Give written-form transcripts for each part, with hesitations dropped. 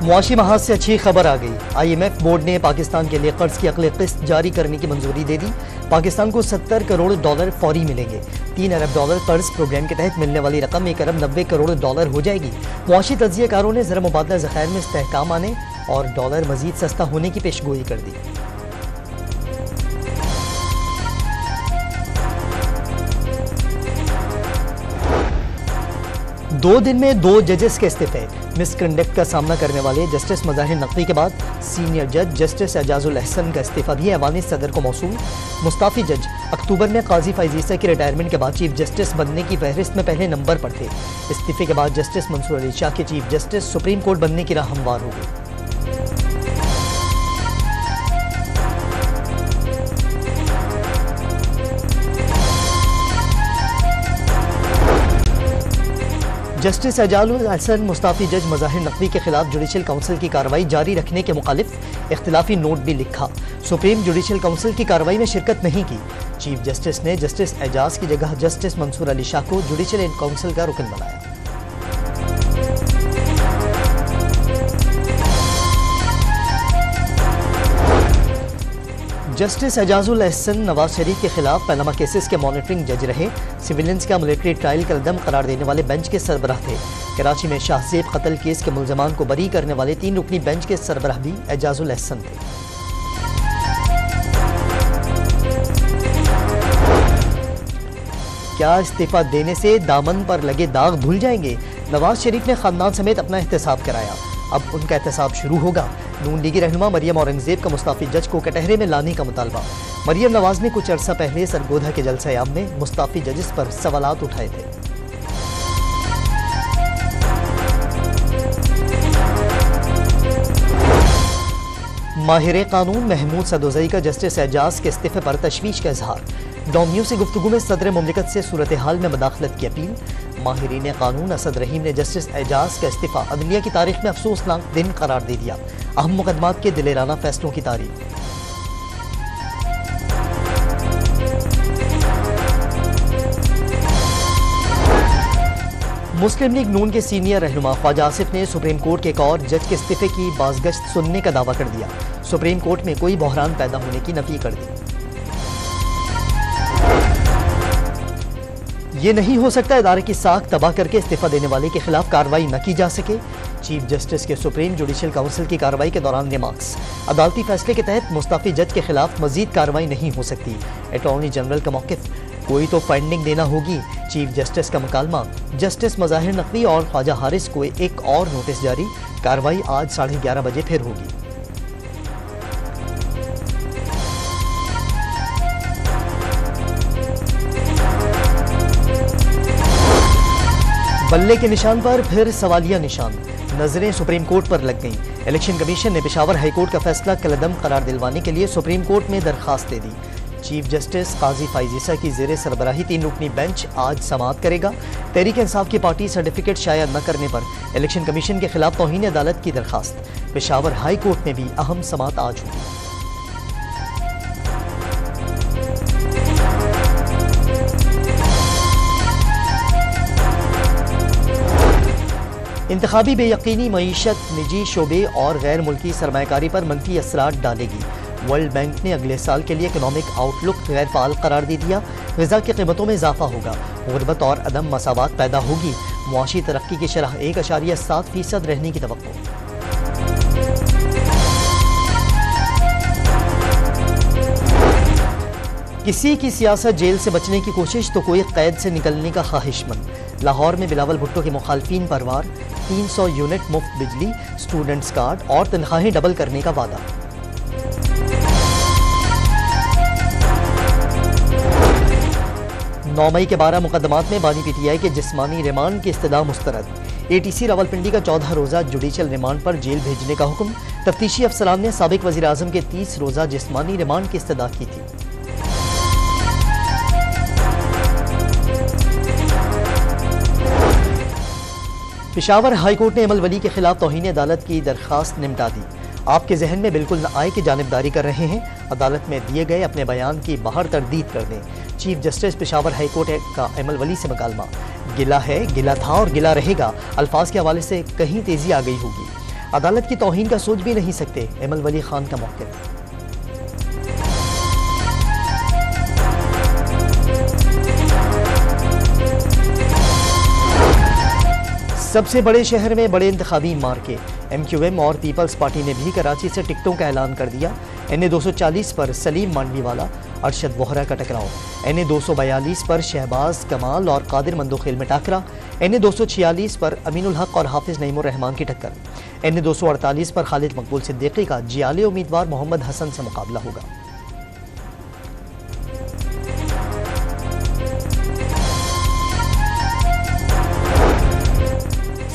मुआशी महाज से अच्छी खबर आ गई। IMF बोर्ड ने पाकिस्तान के लिए कर्ज की अगली किस्त जारी करने की मंजूरी दे दी। पाकिस्तान को $70 करोड़ फौरी मिलेंगे। $3 अरब कर्ज प्रोग्राम के तहत मिलने वाली रकम $1 अरब 90 करोड़ हो जाएगी। मुआशी तज्जियाकारों ने ज़रा मुबादला ज़खायर में इस्तेहकाम आने और डॉलर मजीद सस्ता होने की पेशगोई कर दी। दो दिन में 2 जजेस के इस्तीफे। मिसकंडक्ट का सामना करने वाले जस्टिस मज़ाहिर नकवी के बाद सीनियर जज जस्टिस एजाजुल अहसन का इस्तीफा भी ऐवान सदर को मौसूल। मुस्ताफी जज अक्टूबर में काजी फैज़ ईसा की रिटायरमेंट के बाद चीफ जस्टिस बनने की फहरिस्त में पहले नंबर पर थे। इस्तीफे के बाद जस्टिस मंसूर अली शाह के चीफ जस्टिस सुप्रीम कोर्ट बनने की राह हमवार हो गई। जस्टिस एजाजुल अहसन मुस्ताफी जज मज़ाहिर नकवी के खिलाफ जुडिशल काउंसिल की कार्रवाई जारी रखने के मुखालिफ इख्तिलाफी नोट भी लिखा। सुप्रीम जुडिशल काउंसिल की कार्रवाई में शिरकत नहीं की। चीफ जस्टिस ने जस्टिस एजाज की जगह जस्टिस मंसूर अली शाह को जुडिशल काउंसिल का रुकन बनाया। जस्टिस एजाजुल अहसन नवाज शरीफ के खिलाफ पनामा केसेस के मॉनिटरिंग जज रहे। सिविलियंस का मिलिट्री ट्रायल का कदम करार देने वाले बेंच के सरबराह थे। कराची में शाहजेब कत्ल केस के मुलजमान को बरी करने वाले 3 रुकनी बेंच के सरबराह भी एजाजुल अहसन थे। क्या इस्तीफा देने से दामन पर लगे दाग धुल जाएंगे? नवाज शरीफ ने खानदान समेत अपना एहतसाब कराया। अब उनका एहतसाब शुरू होगा। नून लीगी रहनुमा मरियम औरंगजेब का मुस्ताफी जज को कटहरे में लाने का मुतालबा। मरियम नवाज ने कुछ अरसा पहले सरगोधा के जलसा-ए-आम में मुस्ताफी जजेस पर सवालात उठाए थे। माहिर कानून महमूद सदोजई का जस्टिस एजाज के इस्तीफे पर तशवीश का इजहार। डॉम से गुफ्तगू में सदर मुमलिकत से सूरत हाल में मदाखलत की अपील। माहिरीन कानून असद रहीम ने जस्टिस एजाज का इस्तीफा अदलिया की तारीख में अफसोसनाक दिन करार दे दिया। अहम मुकदमात के दिलेराना फैसलों की तारीफ। मुस्लिम लीग नून के सीनियर रहनुमा ख्वाजा आसिफ ने सुप्रीम कोर्ट के एक और जज के इस्तीफे की बाज़गश्त सुनने का दावा कर दिया। सुप्रीम कोर्ट में कोई बहरान पैदा होने की नफी कर दी। ये नहीं हो सकता इदारे की साख तबाह करके इस्तीफा देने वाले के खिलाफ कार्रवाई न की जा सके। चीफ जस्टिस के सुप्रीम जुडिशल काउंसिल की कार्रवाई के दौरान रिमार्क्स। अदालती फैसले के तहत मुस्ताफी जज के खिलाफ मजीद कार्रवाई नहीं हो सकती। अटॉर्नी जनरल का मौक़िफ़, कोई तो फाइंडिंग देना होगी। चीफ जस्टिस का मुकालमा। जस्टिस मज़ाहिर नकवी और ख्वाजा हारिस को एक और नोटिस जारी। कार्रवाई आज 11:30 बजे फिर होगी। बल्ले के निशान पर फिर सवालिया निशान। नजरें सुप्रीम कोर्ट पर लग गईं। इलेक्शन कमीशन ने पेशावर हाई कोर्ट का फैसला कलअदम करार दिलवाने के लिए सुप्रीम कोर्ट में दरखास्त दे दी। चीफ जस्टिस काजी फैज़ ईसा की ज़ेरे सरबराही 3 रुकनी बेंच आज समाअत करेगा। तहरीक इंसाफ की पार्टी सर्टिफिकेट शाया न करने पर इलेक्शन कमीशन के खिलाफ तौहीन अदालत की दरखास्त। पेशावर हाई कोर्ट में भी अहम समाअत आज होगी। इंतखाबी बेयकीनी मईशत निजी शोबे और गैर मुल्की सरमायाकारी पर मनफी असरात डालेगी। वर्ल्ड बैंक ने अगले साल के लिए इकनॉमिक आउटलुक गैर फाल करार दे दिया। ग़िज़ा की कीमतों में इजाफा होगा। गुर्बत और अदम मसावात पैदा होगी। मुआशी तरक्की की शरह 1.7% रहने की तवक्को। किसी की सियासत जेल से बचने की कोशिश तो कोई कैद से निकलने का ख्वाहिशमंद। लाहौर में बिलावल भुट्टो के मुखालफीन पर वार। 300 यूनिट मुफ्त बिजली, स्टूडेंट्स कार्ड और तनख्वाहें डबल करने का वादा। 9 मई के 12 मुकदमात में बानी PTI के जिस्मानी रिमांड की इस्तदा मुस्तरद। ATC रावलपिंडी का 14 रोज़ा जुडिशल रिमांड पर जेल भेजने का हुक्म। तफ्तीशी अफसरान ने साबिक वज़ीर आज़म के 30 रोज़ा जिस्मानी रिमांड की इस्तदा की थी। पेशावर हाई कोर्ट ने अमल वली के खिलाफ तौहीन अदालत की दरखास्त निपटा दी। आपके जहन में बिल्कुल न आए कि जानिबदारी कर रहे हैं। अदालत में दिए गए अपने बयान की बाहर तरदीद कर दें। Chief justice Peshawar high court का अमल वली से मुकालमा। गिला है, गिला था और गिला रहेगा, अल्फाज के हवाले से कहीं तेजी आ गई होगी। अदालत की तौहीन का सोच भी नहीं सकते, एमल वली खान का मौक़िफ़। सबसे बड़े शहर में बड़े इंतखाबी मार्के, MQM और पीपल्स पार्टी ने भी कराची से टिकटों का ऐलान कर दिया। NA 240 पर सलीम मांडवीवाला अरशद वोहरा का टकराव, NA 242 पर शहबाज कमाल और कादिर मंदोखेल में टाकरा, NA 246 पर अमीनुल हक और हाफिज नईमुर रहमान की टक्कर, NA 248 पर खालिद मकबूल सिद्दीकी का जियाले उम्मीदवार मोहम्मद हसन से मुकाबला होगा।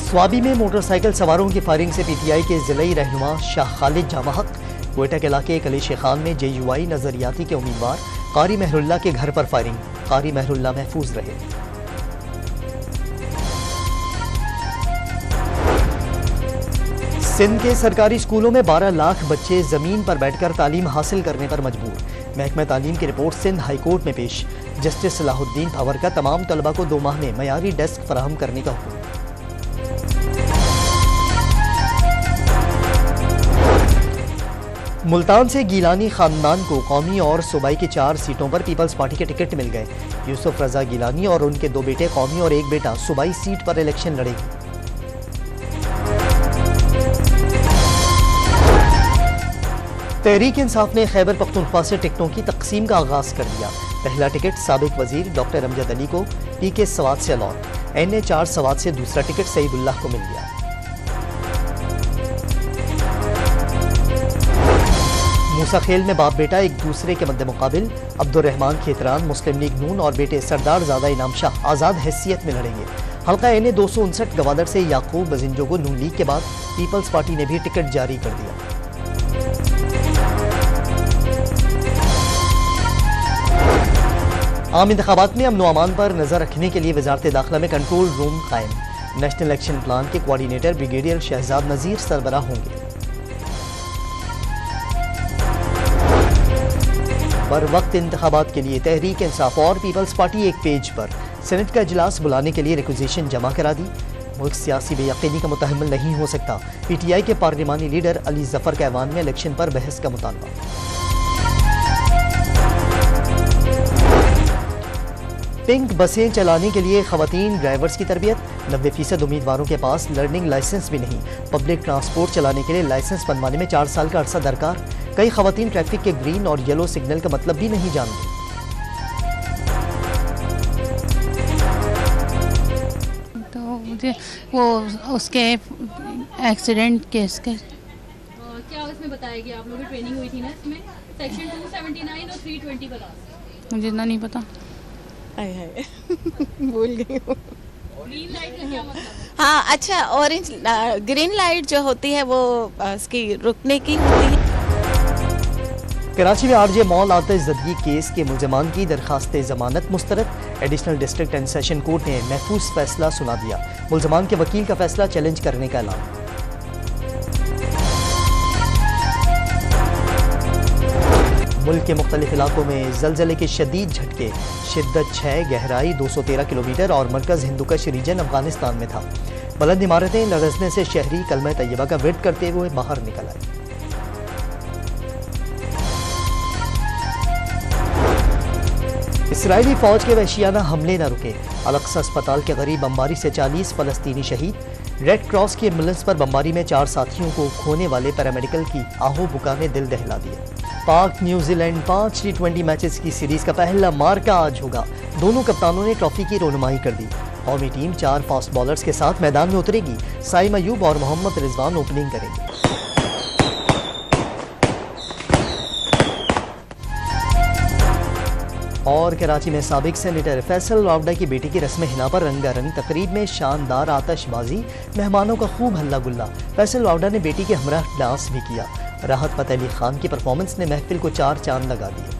स्वाबी में मोटरसाइकिल सवारों की फायरिंग से PTI के जिले रहनुमा शाह खालिद जामहक, क्वेटा के इलाके कलेश खान में JUI नजरियाती के उम्मीदवार कारी महरुल्ला के घर पर फायरिंग, कारी महरुल्ला महफूज रहे। सिंध के सरकारी स्कूलों में 12 लाख बच्चे जमीन पर बैठकर तालीम हासिल करने पर मजबूर, महकमा तालीम की रिपोर्ट सिंध हाई कोर्ट में पेश। जस्टिस सलाहुद्दीन भंवर का तमाम तलबा को 2 माह में मयारी डेस्क फराहम करने का हुक्म। मुल्तान से गीलानी खानदान को कौमी और सूबाई की 4 सीटों पर पीपल्स पार्टी के टिकट मिल गए। यूसुफ रजा गीलानी और उनके 2 बेटे कौमी और 1 बेटा सूबाई सीट पर इलेक्शन लड़ेगी। तहरीक इंसाफ ने खैबर पख्तूनख्वा से टिकटों की तकसीम का आगाज कर दिया। पहला टिकट साबिक वजीर डॉक्टर अमजद अली को PK सवात से अलॉट, NA 4 सवात से दूसरा टिकट सईदुल्लाह को मिल गया। मूसा खेल में बाप बेटा एक दूसरे के मद्दे मुकाबिल, अब्दुर्रहमान खेतरान मुस्लिम लीग नून और बेटे सरदार ज़ादा इनाम शाह आज़ाद हैसियत में लड़ेंगे। हल्का NA 259 गवादर से याकूब बजिंजो को नून लीग के बाद पीपल्स पार्टी ने भी टिकट जारी कर दिया। आम इंतखाबात में अमन व अमान पर नजर रखने के लिए वजारत दाखिला में कंट्रोल रूम कायम, नेशनल इलेक्शन प्लान के कोऑर्डिनेटर ब्रिगेडियर शहजाद नजीर सरबराह होंगे। पर वक्त इंतखाबात के लिए तहरीक इंसाफ और पीपल्स पार्टी एक पेज पर, सेनेट का इजलास बुलाने के लिए रिक्वेजिशन जमा करा दी। मुल्क सियासी बेयकीनी का मुतहम्मिल नहीं हो सकता, PTI के पार्लिमानी लीडर अली जफर का ऐवान में इलेक्शन पर बहस का मुतालबा। पिंक बसें चलाने के लिए खवातीन ड्राइवर्स की तरबियत, 90% उम्मीदवारों के पास लर्निंग लाइसेंस भी नहीं। पब्लिक ट्रांसपोर्ट चलाने के लिए लाइसेंस बनवाने में 4 साल का अरसा दरकार। कई खवातीन ट्रैफिक के ग्रीन और येलो सिग्नल का मतलब भी नहीं जानते। तो मुझे वो उसके एक्सीडेंट केस के क्या उसमें बताया गया? आप लोगों की ट्रेनिंग हुई थी ना, इसमें सेक्शन 279 और 320 वाला मुझे इतना नहीं पता। हाय भूल गई हूँ। ग्रीन लाइट का क्या मतलब? हाँ अच्छा, ऑरेंज ग्रीन लाइट जो होती है वो उसकी रुकने की होती है। कराची में RJ मॉल आतिशज़दगी केस के मुल्ज़मान की दरखास्त जमानत मुस्तरद। Additional district and session court ने महफूज फैसला सुना दिया। मुल्ज़मान के वकील का फैसला चैलेंज करने का ऐलान। मुल्क के मुख्तलिफ इलाकों में ज़लज़ले के शदीद झटके, शिद्दत 6, गहराई 213 किलोमीटर और मरकज़ हिंदुकश रीजन अफगानिस्तान में था। बुलंद इमारतें लरज़ने से शहरी कलमा तैयबा का विर्द करते हुए बाहर निकल आए। इसराइली फौज के वहशियाना हमले न रुके, अल-अक्सा अस्पताल के करीब बमबारी से 40 फलस्तीनी शहीद। रेड क्रॉस की एम्बुलेंस पर बमबारी में 4 साथियों को खोने वाले पैरामेडिकल की आहू बुका ने दिल दहला दिया। पाक न्यूजीलैंड 5 T20 मैचेस की सीरीज का पहला मार्का आज होगा। दोनों कप्तानों ने ट्रॉफी की रोनुमाई कर दी। कौमी टीम 4 फास्ट बॉलर्स के साथ मैदान में उतरेगी। साइम अयूब और मोहम्मद रिजवान ओपनिंग करेंगे। और कराची में साबिक सेनेटर फैसल रावडा की बेटी की रस्म हिना पर रंगारंग तकरीब में शानदार आतशबाजी, मेहमानों का खूब हल्ला गुल्ला। फैसल रावडा ने बेटी के हमराह डांस भी किया। राहत फतेह अली खान की परफॉर्मेंस ने महफिल को 4 चांद लगा दिए।